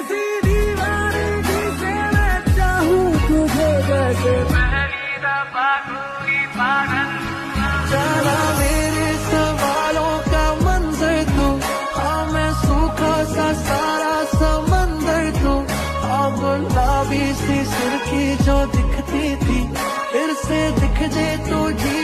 ऐसी दीवानगी से मैं चाहूं तुझे जैसे पहली दफा कोई पागल हुआ। चला मेरे सवालों का मंजर तू, हाँ मैं सूखा सा सारा समंदर तू। अब गुलाबी सी सुर्खी जो दिखती थी फिर से दिख जे तो जी